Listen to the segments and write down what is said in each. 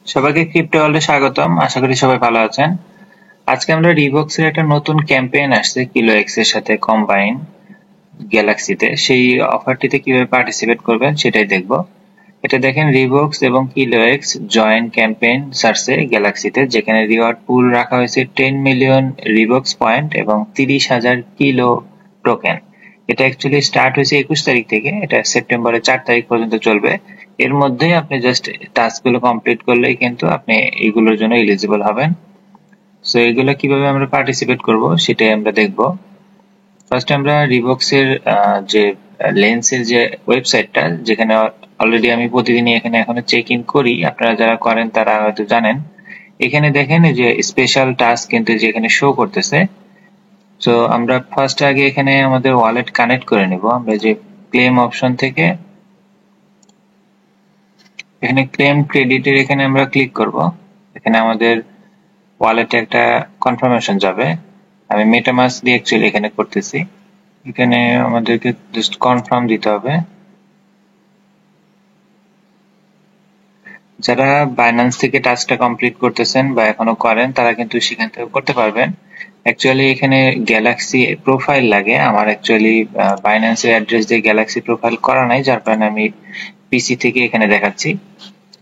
সবাইকে ক্রিপ্টো ওয়ার্ল্ডে স্বাগতম। আশা করি সবাই ভালো আছেন। আজকে আমরা রিবক্স এর একটা নতুন ক্যাম্পেইন আসছে কিলো এক্স এর সাথে কম্বাইন গ্যালাক্সিতে। সেই অফারটিতে কিভাবে পার্টিসিপেট করবেন সেটাই দেখব। এটা দেখেন রিবক্স এবং কিলো এক্স জয়েন্ট ক্যাম্পেইন সার্চে গ্যালাক্সিতে, যেখানে রিওয়ার্ড পুল রাখা হয়েছে 10 মিলিয়ন রিবক্স পয়েন্ট এবং 30,000 কিলো টোকেন। এটা অ্যাকচুয়ালি স্টার্ট হয়েছে 21 তারিখ থেকে, এটা সেপ্টেম্বরের 4 তারিখ পর্যন্ত চলবে। এর মধ্যে আপনি জাস্ট টাস্কগুলো কমপ্লিট করলেই কিন্তু আপনি এগুলোর জন্য এলিজিবল হবেন। সো এগুলো কিভাবে আমরা পার্টিসিপেট করব সেটাই আমরা দেখব। ফার্স্ট আমরা রিবক্সের যে লেন্সের যে ওয়েবসাইটটা, যেখানে অলরেডি আমি প্রতিদিনই এখানে এখনো চেক ইন করি, আপনারা যারা করেন তারা হয়তো জানেন। এখানে দেখেন যে স্পেশাল টাস্ক কিন্তু যেখানে শো করতেছে। তো আমরা ফার্স্ট আগে এখানে আমাদের ওয়ালেট কানেক্ট করে নেব। আমরা যে ক্লেম অপশন থেকে এখানে ক্লেম ক্রেডিটের এখানে আমরা ক্লিক করব। এখানে আমাদের ওয়ালেটে একটা কনফার্মেশন যাবে। আমি মেটামাস্ক দিয়ে অ্যাকচুয়ালি এখানে করতেছি। এখানে আমাদেরকে জাস্ট কনফার্ম দিতে হবে। যারা বাইন্যান্স থেকে টাস্কটা কমপ্লিট করতেছেন বা এখনো করেন তারা কিন্তু সেখান থেকে করতে পারবেন। অ্যাকচুয়ালি এখানে গ্যালাক্সি প্রোফাইল লাগে। আমার অ্যাকচুয়ালি বাইন্যান্সের অ্যাড্রেস দিয়ে গ্যালাক্সি প্রোফাইল করা নাই, যার কারণে আমি পিসি থেকে এখানে দেখাচ্ছি।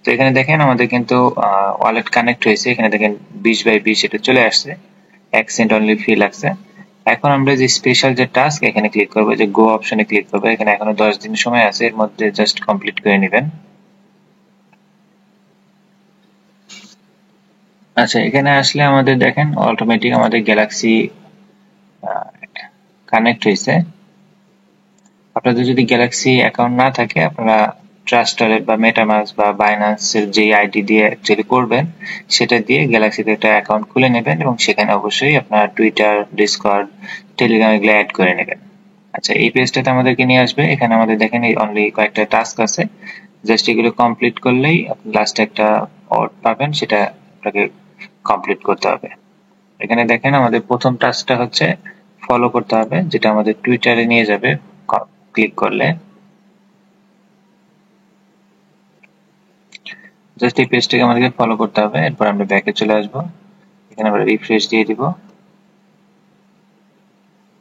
তো এখানে দেখেন আমাদের কিন্তু ওয়ালেট কানেক্ট হয়েছে। এখানে দেখেন 20/20 এটা চলে আসছে। 1 সেন্ট অনলি ফি লাগছে। এখন আমরা যে স্পেশাল যে টাস্ক এখানে ক্লিক করবো, যে গো অপশনে ক্লিক করবো। এখানে এখনো 10 দিন সময় আছে, এর মধ্যে জাস্ট কমপ্লিট করে নেবেন। আচ্ছা, এখানে আসলে আমাদের দেখেন অটোমেটিক আমাদের গ্যালাক্সি কানেক্ট হয়েছে। আপনাদের যদি গ্যালাক্সি অ্যাকাউন্ট না থাকে, আপনারা ট্রাস্ট ওয়ালেট বা মেটামাস্ক বা বাইন্যান্সের যে আইডি দিয়ে অ্যাকচুয়ালি করবেন সেটা দিয়ে গ্যালাক্সিতে একটা অ্যাকাউন্ট খুলে নেবেন এবং সেখানে অবশ্যই আপনার টুইটার, ডিসকর্ড, টেলিগ্রাম এগুলো অ্যাড করে নেবেন। আচ্ছা, এই পেজটাতে আমাদেরকে নিয়ে আসবে। এখানে আমাদের দেখেন এই অনলি কয়েকটা টাস্ক আছে। জাস্ট এগুলো কমপ্লিট করলেই আপনি লাস্টে একটা অর্ড পাবেন, সেটা আপনাকে কমপ্লিট করতে হবে। এখানে দেখেন আমাদের প্রথম টাস্কটা হচ্ছে ফলো করতে হবে, যেটা আমাদের টুইটারে নিয়ে যাবে ক্লিক করলে। জাস্ট এই পেজটাকে আমাদেরকে ফলো করতে হবে। এরপর আমরা ব্যাকে চলে আসবো। এখানে আমরা রিফ্রেশ দিয়ে দিব।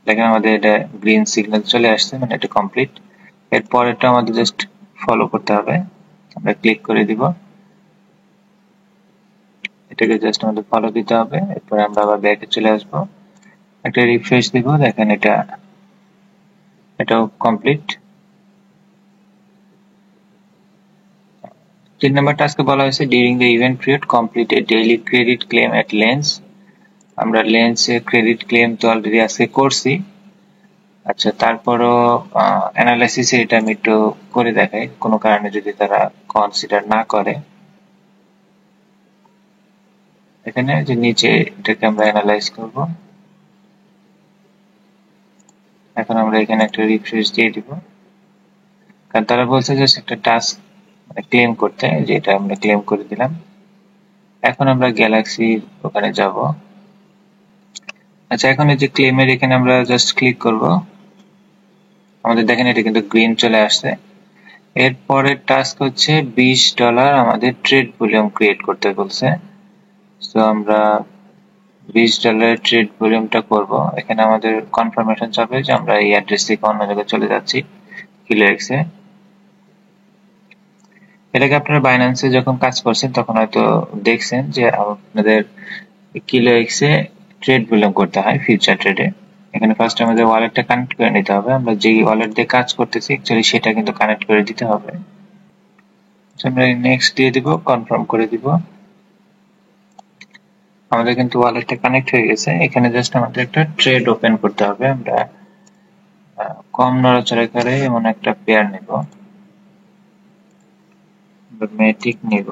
দেখেন আমাদের এটা গ্রিন সিগন্যাল চলে আসছে, মানে এটা কমপ্লিট। এরপর এটা আমাদের জাস্ট ফলো করতে হবে। আমরা ক্লিক করে দিব। এটাকে জাস্ট আমাদের ফলো দিতে হবে। এরপর আমরা আবার ব্যাকে চলে আসবো, একটা রিফ্রেশ দিব। দেখেন এটাও কমপ্লিট। 3 নম্বর টাস্কে বলা হয়েছে during the event period complete A daily credit claim at lens. আমরা লেন্সে ক্রেডিট ক্লেম তো অলরেডি আজকে করছি। আচ্ছা, তারপরও অ্যানালাইসিসে এটা আমি একটু করে দেখাই, কোনো কারণে যদি তারা কনসিডার না করে। এখানে যে নিচে এটাকে আমরা অ্যানালাইজ করব। এখন আমরা এখানে একটা রিফ্রেশ দিয়ে দিব, কারণ তারা বলছে যে একটা টাস্ক ক্লেম করতে, যে এটা আমরা ক্লেম করে দিলাম। এখন আমরা গ্যালাক্সি ওখানে যাব। আচ্ছা, এখন এই যে ক্লেমের এখানে আমরা জাস্ট ক্লিক করব। আমাদের দেখেন এটা কিন্তু গ্রিন চলে আসছে। এরপরের টাস্ক হচ্ছে $20 আমাদের ট্রেড ভলিউম ক্রিয়েট করতে বলছে। তো আমরা $20 ট্রেড ভলিউমটা করব। এখানে আমাদের কনফার্মেশন চাবে যে আমরা এই অ্যাড্রেস থেকে অন্য জায়গায় চলে যাচ্ছি কিলো এক্সে। এটাকে আপনারা বাইন্যান্সে যখন কাজ করছেন তখন হয়তো দেখছেন যে আপনাদের কিলো এক্সে ট্রেড ভলিউম করতে হয় ফিউচার ট্রেডে। এখানে ফার্স্ট আমাদের ওয়ালেটটা কানেক্ট করে নিতে হবে। আমরা যে ওয়ালেট দিয়ে কাজ করতেছি অ্যাকচুয়ালি সেটা কিন্তু কানেক্ট করে দিতে হবে। আমরা নেক্সট দিয়ে দিব, কনফার্ম করে দিব। আমাদের কিন্তু ওয়ালেটটা কানেক্ট হয়ে গেছে। এখানে জাস্ট আমাদের একটা ট্রেড ওপেন করতে হবে। আমরা কম নড়াচড়া করে এমন একটা পেয়ার নেব, মেটিক নেব।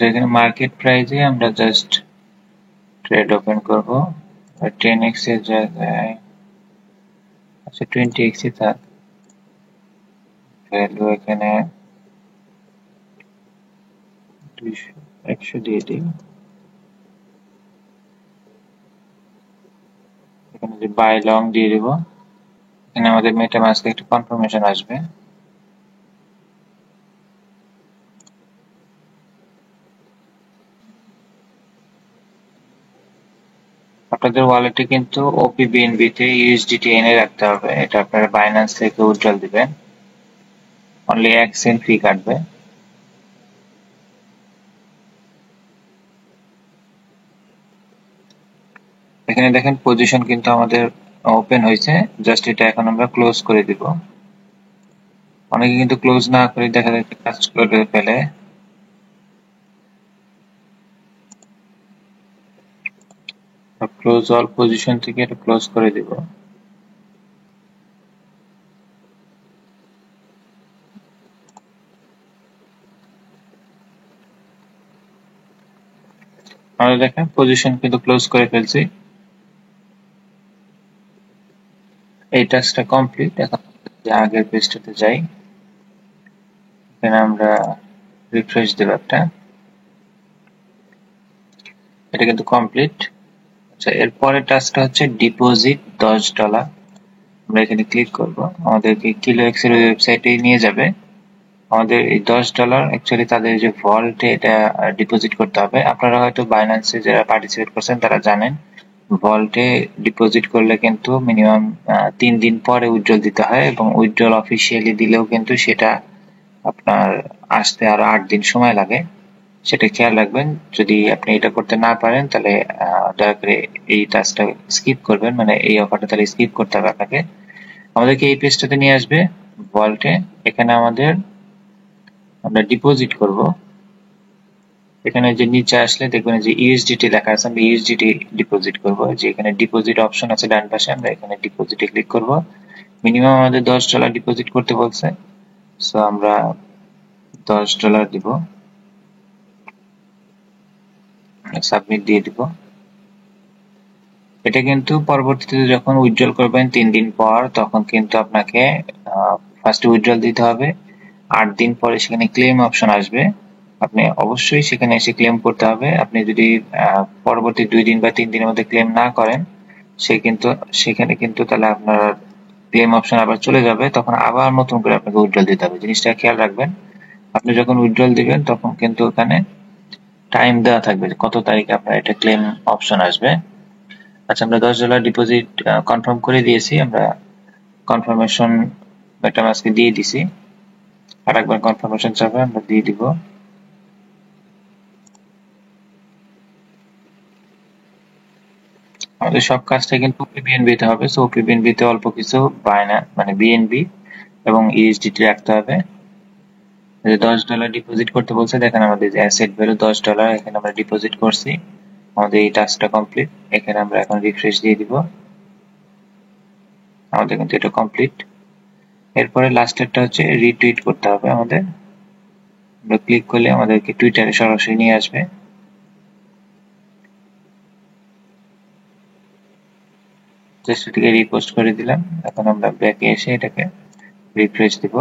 এখানে মার্কেট প্রাইসে আমরা জাস্ট ট্রেড ওপেন করব। 10x এর জায়গায় আচ্ছা 20x ই থাক। ভ্যালু এখানে 100 দিয়ে দিই। এখানে যে বাই লং দিয়ে দিব। এখানে আমাদের মেটামাস্কে একটা কনফার্মেশন আসবে। আপনাদের ওয়ালেটে কিন্তু ওপিবিএনবি তে ইউএসডিটি এনে রাখতে হবে। এটা আপনারা বাইন্যান্স থেকে উইথড্রল দিবেন, অনলি 1 সেন্ট ফি কাটবে। এখানে দেখেন পজিশন কিন্তু আমাদের ওপেন হয়েছে, জাস্ট এটা এখন আমরা ক্লোজ করে দিব। অনেকে কিন্তু ক্লোজ না করে দেখা যাচ্ছে কাজ করে ফেলে। ক্লোজ অল পজিশন থেকে এটা ক্লোজ করে দিব। আমরা দেখেন পজিশন কিন্তু ক্লোজ করে ফেলছি। এই টাস্কটা কমপ্লিট। এখন আগের পেজটাতে যাই, এখানে আমরা রিফ্রেশ দেব একটা। এটা কিন্তু কমপ্লিট। আচ্ছা, এরপরের টাস্কটা হচ্ছে ডিপোজিট $10। আমরা এখানে ক্লিক করব, আমাদেরকে কিলোএক্স এর ওয়েবসাইটে নিয়ে যাবে। আমাদের এই $10 অ্যাকচুয়ালি তাদের যে ভল্টে এটা ডিপোজিট করতে হবে। আপনারা হয়তো বাইন্যান্সে যারা পার্টিসিপেট করছেন তারা জানেন, ভল্টে ডিপোজিট করলে কিন্তু মিনিমাম 3 দিন পরে উইথড্রল দিতে হয়, এবং উইথড্রল অফিসিয়ালি দিলেও কিন্তু সেটা আপনার আসতে আরো 8 দিন সময় লাগে। সেটা খেয়াল রাখবেন। যদি আপনি এটা করতে না পারেন তাহলে দয়া করে এই টাস্কটা স্কিপ করবেন, মানে এই অফারটা তাহলে স্কিপ করতে হবে আপনাকে। আমাদেরকে এই পেজটাতে নিয়ে আসবে ভল্টে। এখানে আমরা ডিপোজিট করব। এখানে যে নিচে আসলে দেখবেন যে ইউএসডিটি লেখা আছে, আমরা ইউএসডিটি ডিপোজিট করব। যে এখানে ডিপোজিট অপশন আছে ডান পাশে, আমরা এখানে ডিপোজিটে ক্লিক করব। মিনিমাম আমাদের $10 ডিপোজিট করতে বলছে, সো আমরা $10 দিব, সাবমিট দিয়ে দিব। এটা কিন্তু পরবর্তীতে যখন উইথড্রল করবেন 3 দিন পর, তখন কিন্তু আপনাকে ফার্স্টে উইথড্রল দিতে হবে। 8 দিন পরে সেখানে ক্লেম অপশন আসবে, আপনি অবশ্যই সেখানে এসে ক্লেম করতে হবে। আপনি যদি পরবর্তী 2 দিন বা 3 দিনের মধ্যে ক্লেম না করেন, সেখানে কিন্তু তাহলে আপনার ক্লেম অপশন আবার চলে যাবে, তখন আবার নতুন করে আপনাকে উইথড্রল দিতে হবে। জিনিসটা খেয়াল রাখবেন। আপনি যখন উইথড্রল দিবেন তখন কিন্তু ওখানে টাইম দেওয়া থাকবে কত তারিখে আপনার এটা ক্লেম অপশন আসবে। আচ্ছা, আমরা $10 ডিপোজিট কনফার্ম করে দিয়েছি। আমরা কনফার্মেশন মেটামাস্কে দিয়ে দিছি। আর একবার কনফার্মেশন চাবে, আমরা দিয়ে দিব। আমাদের সব কাজটা কিন্তু ওপিবিএনবি তে হবে, সো ওপিবিএনবি তে অল্প কিছু মানে বিএনবি এবং ইউএসডিটি রাখতে হবে। $10 ডিপোজিট করতে বলছে, দেখেন আমাদের যে অ্যাসেট ভ্যালু $10, এখানে আমরা ডিপোজিট করছি। আমাদের এই টাস্কটা কমপ্লিট। এখানে আমরা এখন রিফ্রেশ দিয়ে দিব। আমাদের কিন্তু এটা কমপ্লিট। এরপরে লাস্টেরটা হচ্ছে রিটুইট করতে হবে আমাদের। আমরা ক্লিক করলে আমাদেরকে টুইটারে সরাসরি নিয়ে আসবে। জাস্ট এটাকে রিপোস্ট করে দিলাম। এখন আমরা ব্যাকে এসে এটাকে রিফ্রেশ দিব।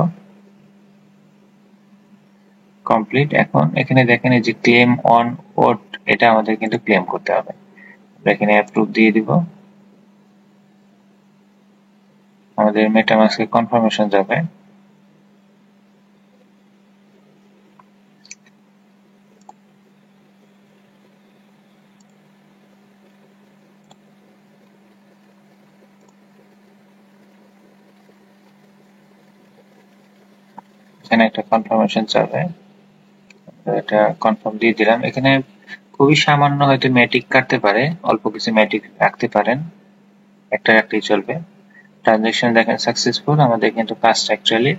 কমপ্লিট। এখন এখানে দেখেন এই যে ক্লেম অন ওট, এটা আমাদের কিন্তু ক্লেম করতে হবে। আমরা এখানে অ্যাপ্রুভ দিয়ে দিব। আমাদের মেটামাস্কে কনফার্মেশন যাবে। এখানে একটা কনফার্মেশন যাবে, এটা কনফার্ম দিয়ে দিলাম। এখানে খুবই সামান্য হয়তো ম্যাটিক কাটতে পারে, অল্প কিছু ম্যাটিক রাখতে পারেন, একটা রাখলেই চলবে। ট্রানজাকশন দেখেন সাকসেসফুল, আমাদের কিন্তু কাজটা অ্যাকচুয়ালি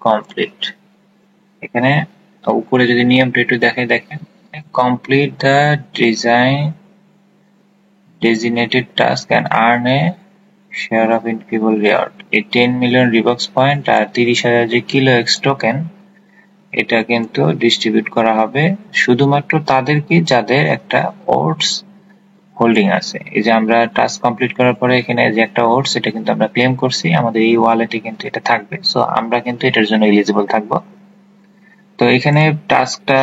কমপ্লিট। এখানে উপরে যদি নিয়মটা একটু দেখেন, complete the design designated task and earn a share of incredible reward। এই 10 মিলিয়ন রিবক্স পয়েন্ট আর 30,000 যে কিলোএক্স টোকেন, এটা কিন্তু ডিস্ট্রিবিউট করা হবে শুধুমাত্র তাদেরকে যাদের একটা ওটস হোল্ডিং আছে। এই যে আমরা টাস্ক কমপ্লিট করার পরে এখানে যে একটা ওটস, এটা কিন্তু আমরা ক্লেম করছি, আমাদের এই ওয়ালেটে কিন্তু এটা থাকবে, সো আমরা কিন্তু এটার জন্য এলিজিবল থাকবো। তো এখানে টাস্কটা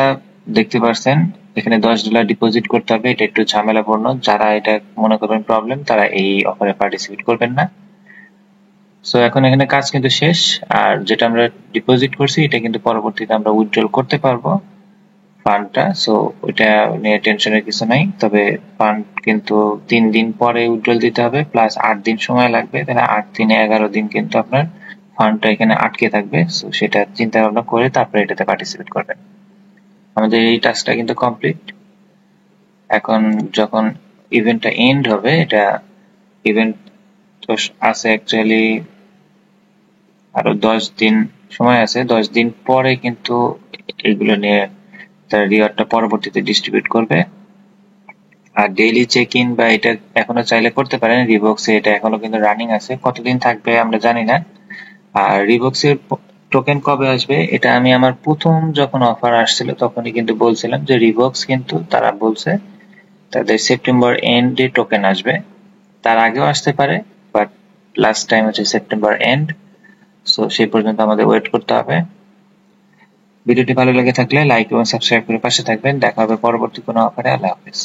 দেখতে পাচ্ছেন, এখানে $10 ডিপোজিট করতে হবে। এটা একটু ঝামেলাপূর্ণ, যারা এটা মনে করবেন প্রবলেম, তারা এই অফারে পার্টিসিপেট করবেন না। সো এখন এখানে কাজ কিন্তু শেষ, আর যেটা আমরা ডিপোজিট করছি এটা কিন্তু পরবর্তীতে আমরা উইথড্রল করতে পারবো ফান্ডটা। সো ওইটা নিয়ে টেনশনের কিছু নাই, তবে ফান্ড কিন্তু 3 দিন পরে উইথড্রল দিতে হবে, প্লাস 8 দিন সময় লাগবে, তাহলে 8 দিনে 11 দিন কিন্তু আপনার ফান্ডটা এখানে আটকে থাকবে। সো সেটা চিন্তা ভাবনা করে তারপরে এটাতে পার্টিসিপেট করবেন। আমাদের এই টাস্কটা কিন্তু কমপ্লিট। এখন যখন ইভেন্টটা এন্ড হবে, এটা ইভেন্ট তো আছে অ্যাকচুয়ালি আরো 10 দিন সময় আছে, 10 দিন পরে কিন্তু এগুলো নিয়ে তার রিওয়ার্ডটা পরবর্তীতে ডিস্ট্রিবিউট করবে। আর ডেইলি চেক ইন বা এটা এখনো চাইলে করতে পারেন, রিবক্সে এটা এখনো কিন্তু রানিং আছে, কতদিন থাকবে আমরা জানি না। আর রিবক্সের টোকেন কবে আসবে এটা আমি আমার প্রথম যখন অফার আসছিল তখনই কিন্তু বলছিলাম যে রিবক্স কিন্তু তারা বলছে তাদের সেপ্টেম্বর এন্ডে টোকেন আসবে, তার আগেও আসতে পারে, বাট লাস্ট টাইম হচ্ছে সেপ্টেম্বর এন্ড। সো সেই পর্যন্ত আমাদের ওয়েট করতে হবে। ভিডিওটি ভালো লেগে থাকলে লাইক এবং সাবস্ক্রাইব করে পাশে থাকবেন। দেখা হবে পরবর্তী কোনো অফারে। আল্লাহ হাফেজ।